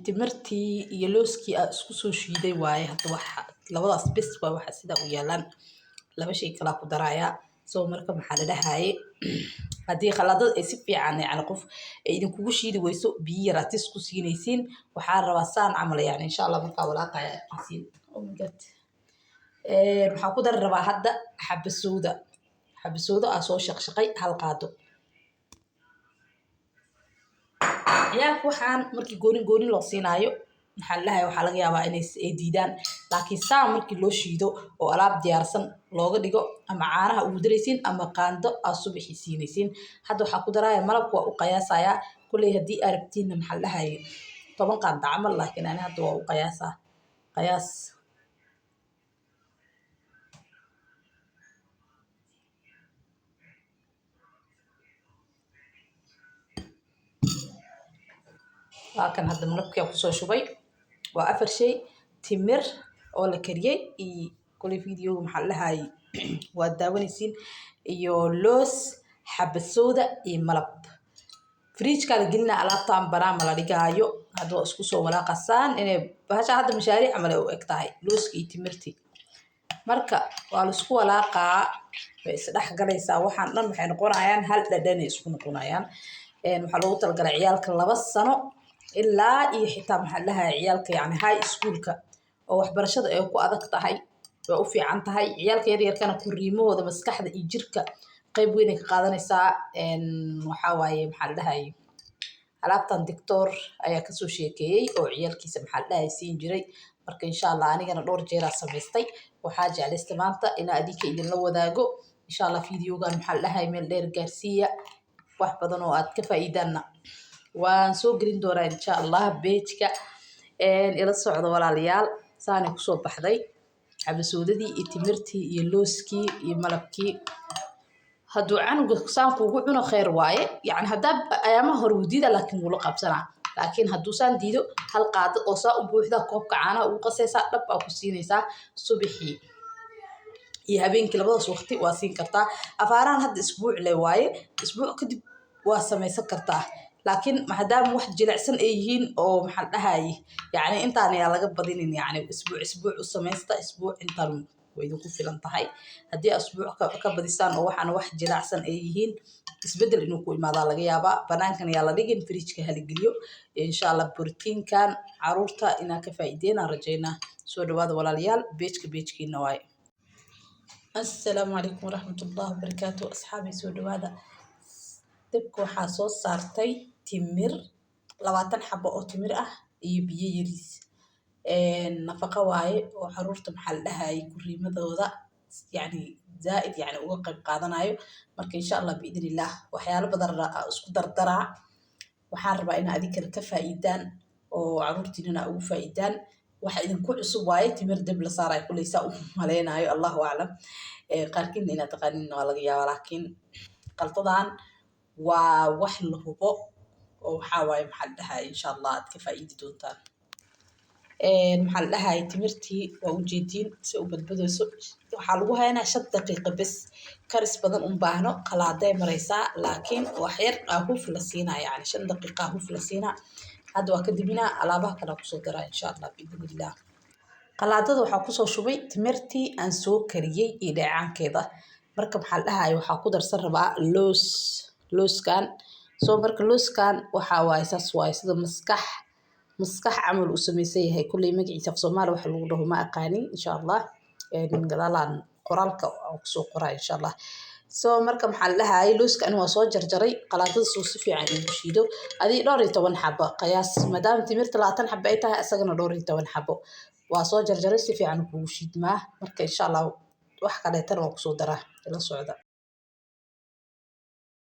timirtii iyo looskii aan isku soo shiiday waaye hadda waxa labadaas bes waa waxa sida u yaalaan laba shay kala ku daraya soo marka maxaa la dhahaye haddii khaladad ay si fiican yani qof ay idinkugu shiidi weyso biyo yar aad isku siinaysiin waxaa rabaa saan camal yani insha Allah markaa walaaqaya siin oh my god waxaa ku dari rabaa hadda xabasooda aan soo shaqshaqay hal qaado ciyaalku waxaan markii gooni loo siinaayo maxaa la dhahaye waxaa laga yaabaa inay diidaan laakiin saa markii loo shiido oo alaab diyaarsan looga dhigo ama caanaha ugu daraysiin ama qaando aad subaxii siinaysiin hadda waxaa ku daraya malabka waa u qiyaasayaa kulley haddii aad rabtiinna maxaa la dhahaye 10 qaando camal laakiin ani hadda waa u qiyaasaa qiyaas laakiin hadda malabkii ku soo shubay waa 4 shay timir oo la kariyay iyo kulli video maxaa la dhahaye waa daawanaysiin iyo loos xabasooda iyo malab fridge-ka la gelina alaabtaan baraama la dhigaayo hadda waa isku soo walaaqasaan inay bahasha hadda mashaariic camal ay u eg tahay looska iyo timirtii marka waa la isku walaaqaa way isdhex galaysaa waxaan dhan waxay noqonayaan hal dhadhan isku noqonayaan waxaa loogu talagalay ciyaalka 2 sano ilaa iyo xitaa maxaa la dhahaye ciyaalka yani high schoolka oo waxbarashada ay ku adag tahay way u fiican tahay ciyaalka yaryarkana kuriimahooda maskaxda iyo jirka qayb weyn ay ka qaadanaysaa waxa waaye maxaa la dhahaye alaabtan doctor ayaa ka soo sheekeeyay oo ciyaalkiisa maxaa la dhahaye siin jiray marka insha Allah anigana dhowr jeer aan sameystay waxaa jeclaystay maanta in adinka idin la wadaago insha Allah videogan maxaa la dhahaye meel dheer gaarsiiya wax badan oo aad ka faa'iidaana waan soo gelin doonaa insha Allah page-ka ila socdo walaalayaal saani ku soo baxday xabasoodadii iyo timirtii iyo looskii iyo malabkii hadduu canuga saan kuugu cuno khayr waaye yani haddaa ayaamaha hore wadiida laakiin wuu la qabsanaa laakiin hadduu saan diido hal qaado oo saa u buuxda koobka caanaha ugu qasaysaa dhab aa ku siinaysaa subaxii iyo habeenkii labadaas waqti waa siin kartaa afaaraan hadda isbuuc le waaye isbuuc kadib waa samaysan kartaa laakiin maadaama wax jilicsan ay yihiin oo maxaa la dhahaye yani intaan ayaa laga badinin yani isbuuc u samaysta isbuuc intaan way idinku filan tahay haddii asbuuc ka badisaan oo waxaan wax jilicsan ay yihiin isbedel inuu ku imaadaa laga yaabaa banaankan ayaa la dhigin fridge-ka hala geliyo insha Allah borotiinkan caruurta inaa ka faa'iideen aan rajaynaa soo dhawaada walaalayaal page-kiina waaye assalaamu calaykum waraxmatullaahi wabarakaatu asxaabi soo dhawaada dabka waxaa soo saartay timir 20 xabo oo timir ah iyo biyo yariis nafaqo waaye oo caruurta maxaa la dhahaye kuriimadooda yani zaaid yani uga qayb qaadanayo marka insha Allah biidnillah waxyaalo badan isku dardaraa waxaan rabaa in adinkana ka faa'iidaan oo caruurtiina ugu faa'iidaan waxa idinku cusub waaye timir dab la saaray kuleysa u maleynayo Allahu a'lam qaarkiin inaad taqaaniin waa laga yaabaa laakiin qaltadan waa wax la hubo oo waxa waaye maxaa la dhahaye insha Allah aad ka faa'iidi doontaan maxaa la dhahaye timirtii waa u jeedin si u badbadayso waxaa lagu haynaa 5 daqiiqo bes karis badan u baahno qalaaday maraysaa laakiin wax yar huf la siinaa yani 5 daqiiqo huf la siinaa hadda waa kadibina alaabaha kala ku soo daraa insha Allah biidnillah qalaadada waxaa ku soo shubay timirtii aan soo kariyay iyo dheecaankeeda marka maxaa la dhahaye waxaa ku darsan rabaa looskan soo marka looskan waxa waaye saas waaye sida maskax camal u samaysan yahay kulley magaciisa Soomaali waxa lagu dhaho ma aqaanin insha Allah gadaalaan qoraalka ku soo qoraa insha Allah soo marka maxaa la dhahaye looska waa soo jarjaray qalaadada soo si fiican u shiido adii dhowr iyo 10 xabo qiyaas maadaama timirta 20 xabo ay tahay asagana dhowr iyo 10 xabo waa soo jarjaray si fiican ugu shiidmaa marka insha Allah wax kale tan waa ku soo daraa ila socda